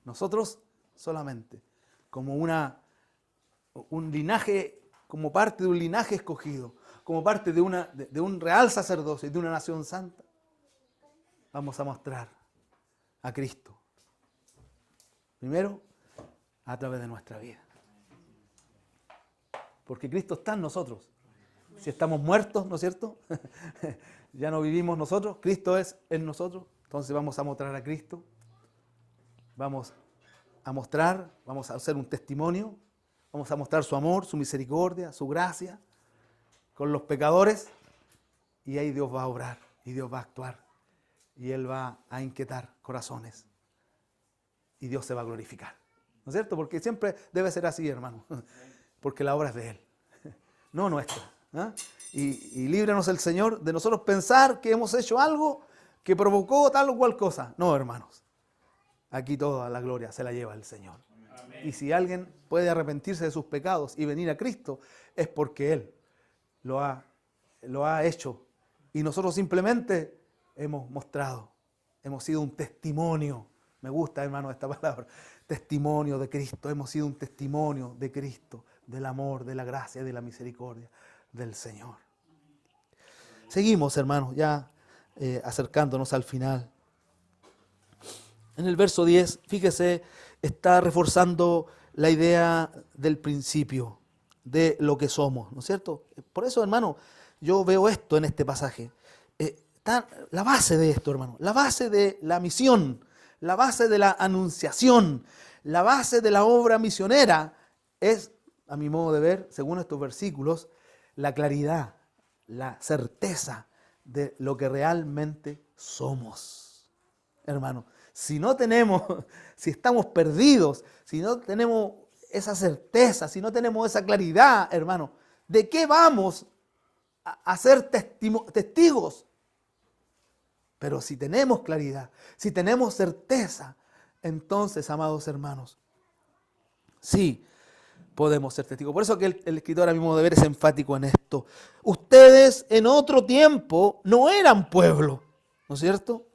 A: Nosotros solamente como un linaje, como parte de un linaje escogido, como parte de un real sacerdocio y de una nación santa, vamos a mostrar a Cristo. Primero, a través de nuestra vida. Porque Cristo está en nosotros. Si estamos muertos, ¿no es cierto? Ya no vivimos nosotros, Cristo es en nosotros. Entonces vamos a mostrar a Cristo. Vamos a mostrar, vamos a hacer un testimonio. Vamos a mostrar su amor, su misericordia, su gracia con los pecadores. Y ahí Dios va a obrar y Dios va a actuar. Y Él va a inquietar corazones. Y Dios se va a glorificar. ¿No es cierto? Porque siempre debe ser así, hermano. Porque la obra es de Él, no nuestra. ¿Eh? Y líbranos el Señor de nosotros pensar que hemos hecho algo que provocó tal o cual cosa. No, hermanos. Aquí toda la gloria se la lleva el Señor. Amén. Y si alguien puede arrepentirse de sus pecados y venir a Cristo, es porque Él lo ha hecho. Y nosotros simplemente hemos mostrado, hemos sido un testimonio. Me gusta, hermano, esta palabra. testimonio de Cristo, hemos sido un testimonio de Cristo, del amor, de la gracia, de la misericordia del Señor. Seguimos, hermanos, ya acercándonos al final. En el verso 10, fíjese, está reforzando la idea del principio, de lo que somos, ¿no es cierto? Por eso, hermano, yo veo esto en este pasaje. Está la base de esto, hermano, la base de la misión, la base de la anunciación, la base de la obra misionera es, a mi modo de ver, según estos versículos, la claridad, la certeza de lo que realmente somos. Hermano, si no tenemos, si estamos perdidos, si no tenemos esa certeza, si no tenemos esa claridad, hermano, ¿de qué vamos a ser testigos? Pero si tenemos claridad, si tenemos certeza, entonces, amados hermanos, sí podemos ser testigos. Por eso que el escritor, a mi modo de ver, es enfático en esto. Ustedes en otro tiempo no eran pueblo, ¿no es cierto?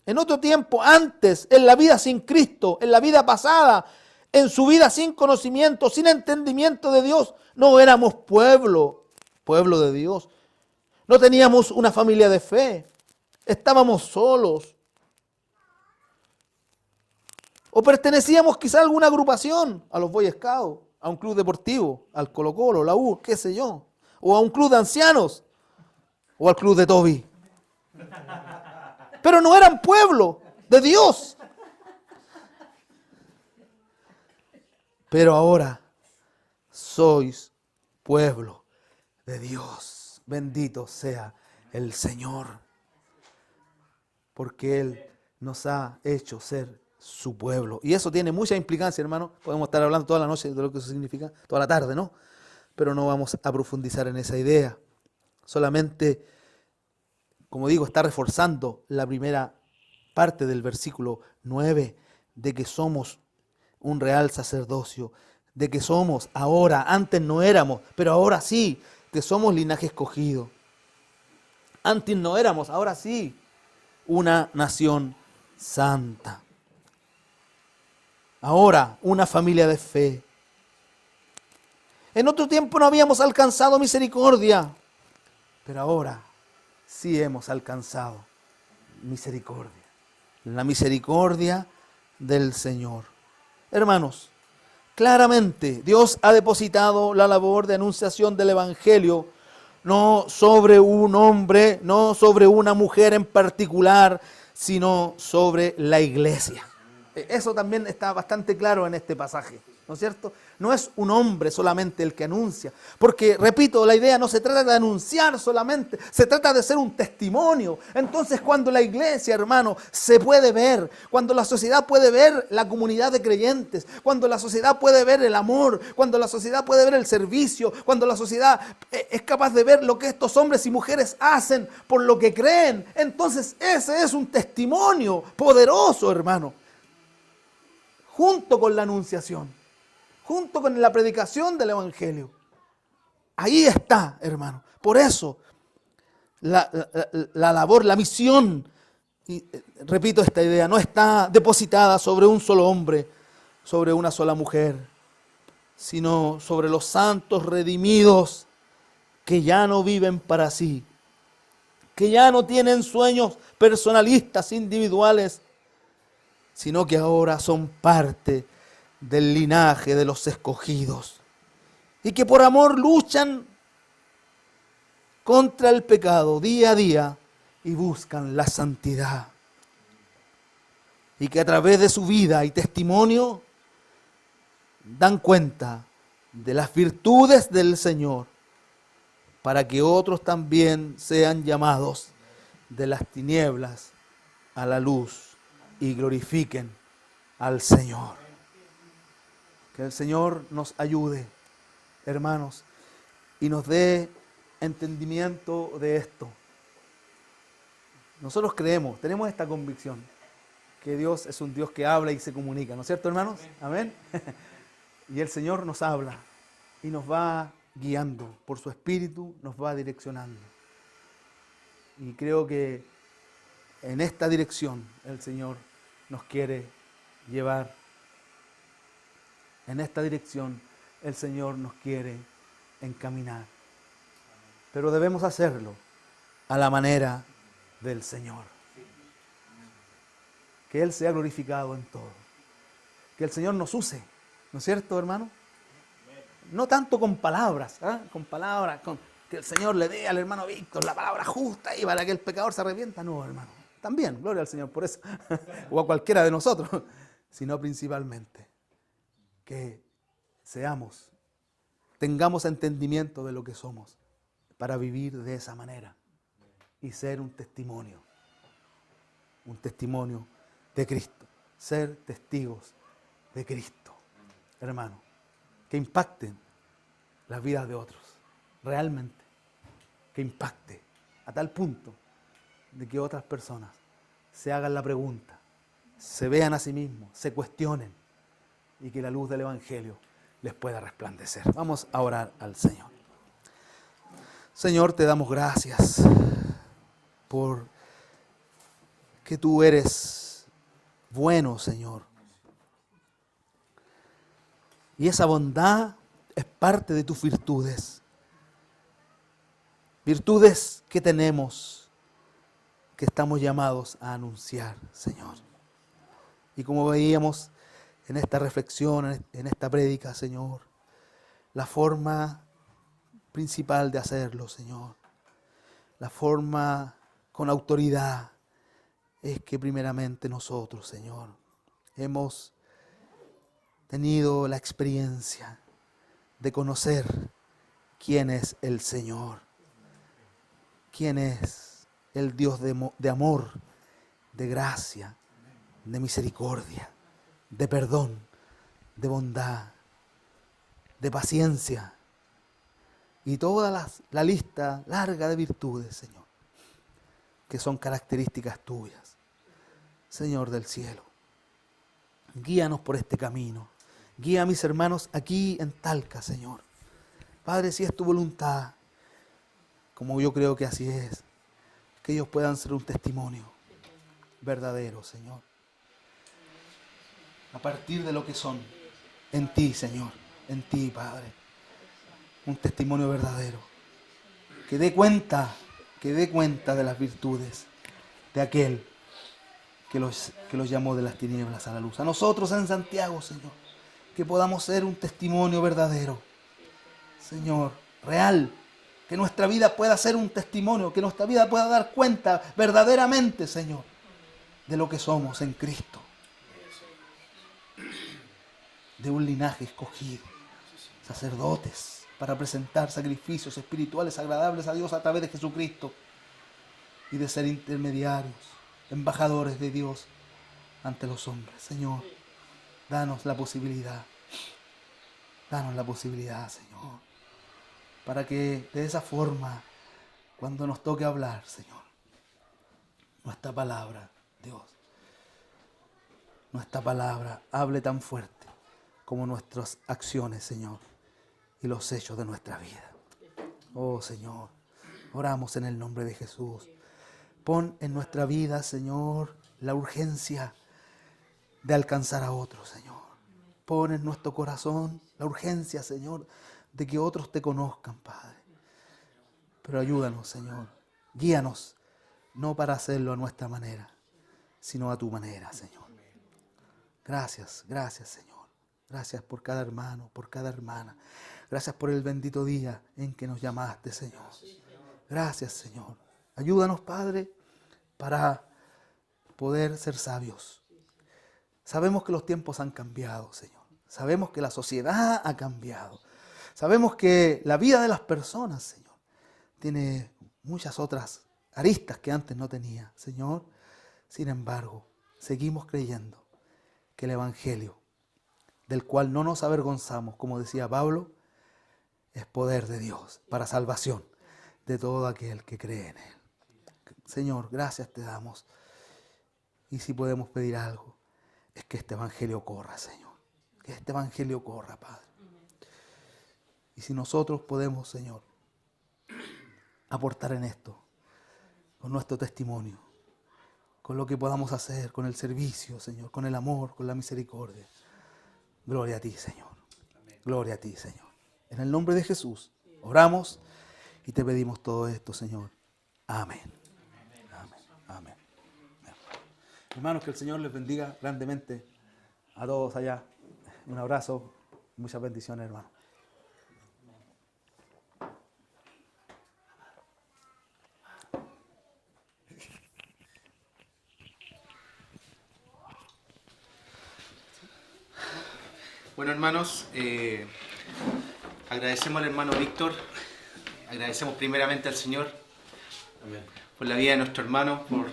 A: En otro tiempo, antes, en la vida sin Cristo, en la vida pasada, en su vida sin conocimiento, sin entendimiento de Dios, no éramos pueblo de Dios. No teníamos una familia de fe, estábamos solos. O pertenecíamos quizá a alguna agrupación, a los Boy Scouts, a un club deportivo, al Colo-Colo, la U, qué sé yo. O a un club de ancianos, o al club de Toby. Pero no eran pueblo de Dios. Pero ahora sois pueblo de Dios. Bendito sea el Señor. Porque Él nos ha hecho ser su pueblo. Y eso tiene mucha implicancia, hermano. Podemos estar hablando toda la noche de lo que eso significa, toda la tarde, ¿no? Pero no vamos a profundizar en esa idea. Solamente, como digo, está reforzando la primera parte del versículo 9, de que somos un real sacerdocio, de que somos ahora, antes no éramos, pero ahora sí, que somos linaje escogido. Antes no éramos, ahora sí, una nación santa. Ahora, una familia de fe. En otro tiempo no habíamos alcanzado misericordia, pero ahora sí hemos alcanzado misericordia. La misericordia del Señor. Hermanos, claramente Dios ha depositado la labor de anunciación del Evangelio no sobre un hombre, no sobre una mujer en particular, sino sobre la iglesia. Eso también está bastante claro en este pasaje, ¿no es cierto? No es un hombre solamente el que anuncia, porque, repito, la idea no se trata de anunciar solamente, se trata de ser un testimonio. Entonces, cuando la iglesia, hermano, se puede ver, cuando la sociedad puede ver la comunidad de creyentes, cuando la sociedad puede ver el amor, cuando la sociedad puede ver el servicio, cuando la sociedad es capaz de ver lo que estos hombres y mujeres hacen por lo que creen, entonces ese es un testimonio poderoso, hermano. Junto con la anunciación, junto con la predicación del Evangelio. Ahí está, hermano. Por eso, la labor, la misión, y repito esta idea, no está depositada sobre un solo hombre, sobre una sola mujer, sino sobre los santos redimidos que ya no viven para sí, que ya no tienen sueños personalistas, individuales, sino que ahora son parte del linaje de los escogidos y que por amor luchan contra el pecado día a día y buscan la santidad. Y que a través de su vida y testimonio dan cuenta de las virtudes del Señor para que otros también sean llamados de las tinieblas a la luz y glorifiquen al Señor. Que el Señor nos ayude, hermanos, y nos dé entendimiento de esto. Nosotros creemos, tenemos esta convicción, que Dios es un Dios que habla y se comunica, ¿no es cierto, hermanos? Amén. Y el Señor nos habla y nos va guiando, por su Espíritu nos va direccionando. Y creo que en esta dirección el Señor nos quiere llevar En esta dirección el Señor nos quiere encaminar. Pero debemos hacerlo a la manera del Señor. Que Él sea glorificado en todo. Que el Señor nos use, ¿no es cierto, hermano? No tanto con palabras, que el Señor le dé al hermano Víctor la palabra justa y para que el pecador se arrepienta. No, hermano. También, gloria al Señor por eso. O a cualquiera de nosotros. Sino principalmente que tengamos entendimiento de lo que somos para vivir de esa manera y ser un testimonio de Cristo, ser testigos de Cristo, hermano, que impacten las vidas de otros, realmente, que impacte a tal punto de que otras personas se hagan la pregunta, se vean a sí mismos, se cuestionen y que la luz del Evangelio les pueda resplandecer. Vamos a orar al Señor. Señor, te damos gracias por que tú eres bueno, Señor. Y esa bondad es parte de tus virtudes. Virtudes que tenemos, que estamos llamados a anunciar, Señor. Y como veíamos en esta reflexión, en esta prédica, Señor, la forma principal de hacerlo, Señor, la forma con autoridad, es que primeramente nosotros, Señor, hemos tenido la experiencia de conocer quién es el Señor, quién es el Dios de amor, de gracia, de misericordia, de perdón, de bondad, de paciencia y toda la lista larga de virtudes, Señor, que son características tuyas, Señor del cielo. Guíanos por este camino. Guía a mis hermanos aquí en Talca, Señor. Padre, si es tu voluntad, como yo creo que así es, que ellos puedan ser un testimonio verdadero, Señor. A partir de lo que son en ti, Señor, en ti, Padre. Un testimonio verdadero. Que dé cuenta de las virtudes de aquel que los llamó de las tinieblas a la luz. A nosotros en Santiago, Señor, que podamos ser un testimonio verdadero, Señor, real, que nuestra vida pueda ser un testimonio, que nuestra vida pueda dar cuenta verdaderamente, Señor, de lo que somos en Cristo, de un linaje escogido, sacerdotes, para presentar sacrificios espirituales agradables a Dios a través de Jesucristo y de ser intermediarios, embajadores de Dios ante los hombres. Señor, danos la posibilidad, Señor, para que de esa forma, cuando nos toque hablar, Señor, nuestra palabra, Dios, nuestra palabra hable tan fuerte como nuestras acciones, Señor, y los hechos de nuestra vida. Oh, Señor, oramos en el nombre de Jesús. Pon en nuestra vida, Señor, la urgencia de alcanzar a otros, Señor. Pon en nuestro corazón la urgencia, Señor, de que otros te conozcan, Padre. Pero ayúdanos, Señor. Guíanos, no para hacerlo a nuestra manera, sino a tu manera, Señor. Gracias, Señor. Gracias por cada hermano, por cada hermana. Gracias por el bendito día en que nos llamaste, Señor. Gracias, Señor. Ayúdanos, Padre, para poder ser sabios. Sabemos que los tiempos han cambiado, Señor. Sabemos que la sociedad ha cambiado. Sabemos que la vida de las personas, Señor, tiene muchas otras aristas que antes no tenía, Señor. Sin embargo, seguimos creyendo que el Evangelio, del cual no nos avergonzamos, como decía Pablo, es poder de Dios para salvación de todo aquel que cree en Él. Señor, gracias te damos. Y si podemos pedir algo, es que este Evangelio corra, Señor. Que este Evangelio corra, Padre. Y si nosotros podemos, Señor, aportar en esto, con nuestro testimonio, con lo que podamos hacer, con el servicio, Señor, con el amor, con la misericordia. Gloria a ti, Señor. Gloria a ti, Señor. En el nombre de Jesús oramos y te pedimos todo esto, Señor. Amén. Amén. Amén. Hermanos, que el Señor les bendiga grandemente a todos allá. Un abrazo, muchas bendiciones, hermanos.
B: Bueno, hermanos, agradecemos al hermano Víctor, agradecemos primeramente al Señor por la vida de nuestro hermano, por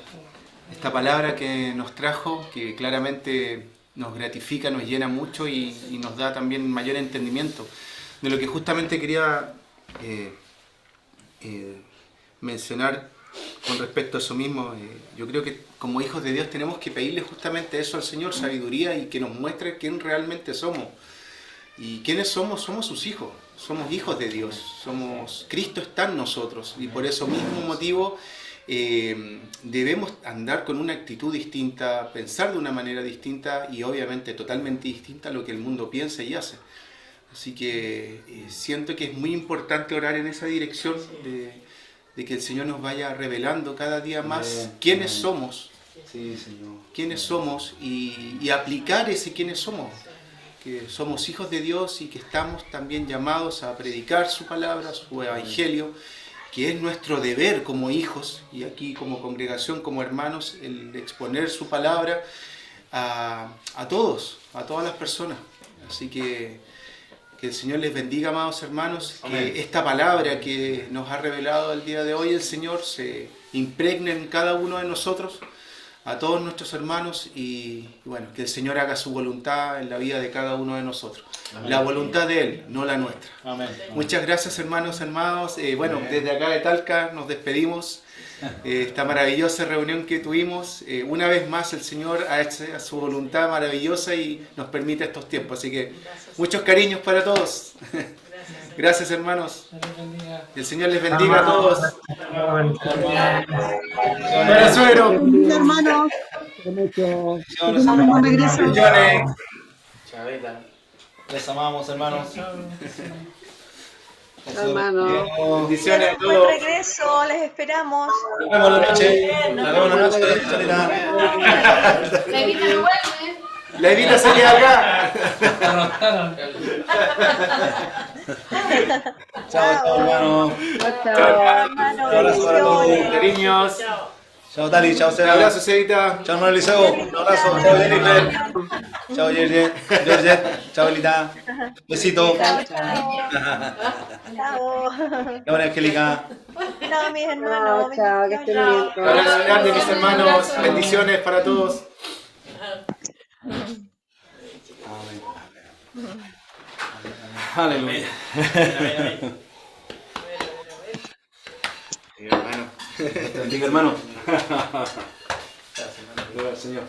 B: esta palabra que nos trajo, que claramente nos gratifica, nos llena mucho y nos da también mayor entendimiento de lo que justamente quería mencionar con respecto a eso mismo. Yo creo que como hijos de Dios tenemos que pedirle justamente eso al Señor, sabiduría, y que nos muestre quién realmente somos. ¿Y quiénes somos? Somos sus hijos, somos hijos de Dios, Cristo está en nosotros, y por eso mismo motivo debemos andar con una actitud distinta, pensar de una manera distinta y obviamente totalmente distinta a lo que el mundo piensa y hace. Así que siento que es muy importante orar en esa dirección de que el Señor nos vaya revelando cada día más quiénes somos, quiénes somos, y aplicar ese quiénes somos, que somos hijos de Dios y que estamos también llamados a predicar su palabra, su evangelio, que es nuestro deber como hijos y aquí como congregación, como hermanos, el exponer su palabra a todos, a todas las personas. Así que el Señor les bendiga, amados hermanos, que esta palabra que nos ha revelado el día de hoy el Señor se impregne en cada uno de nosotros, a todos nuestros hermanos, y bueno, que el Señor haga su voluntad en la vida de cada uno de nosotros. Amén. La voluntad de Él, no la nuestra. Amén. Muchas gracias, hermanos. Bueno, desde acá de Talca nos despedimos. Esta maravillosa reunión que tuvimos. Una vez más el Señor ha hecho su voluntad maravillosa y nos permite estos tiempos. Así que muchos cariños para todos. Gracias, hermanos. El Señor les bendiga a todos. Hola, suegro.
C: Hermanos, un buen regreso.
A: Les amamos, hermanos.
C: Hermano.
B: Bendiciones a
D: Buen
B: todos.
D: regreso, les esperamos.
A: Nos vemos la noche. Nos vemos la noche.
E: La Evita no vuelve.
B: La Evita se queda acá.
A: Chao, hermano.
C: Chao.
D: Hermano,
A: Un abrazo para todos.
D: bendiciones.
B: Cariños.
A: Chao, Tali. Chao,
B: Un
A: Seba.
B: abrazo, Cevita.
A: Chao, hermano Eliseo. Un abrazo. Chao, Jennifer. Chao, George. Chao, Elita. Besito.
D: Chao, chao. Chao.
A: Chao, Angélica.
D: Chao, mis hermanos.
C: Chao, que estén bien.
B: Un abrazo grande, mis hermanos. Bendiciones para todos. Aleluya. Hermano.
A: Te bendiga, hermano. Gloria al Señor.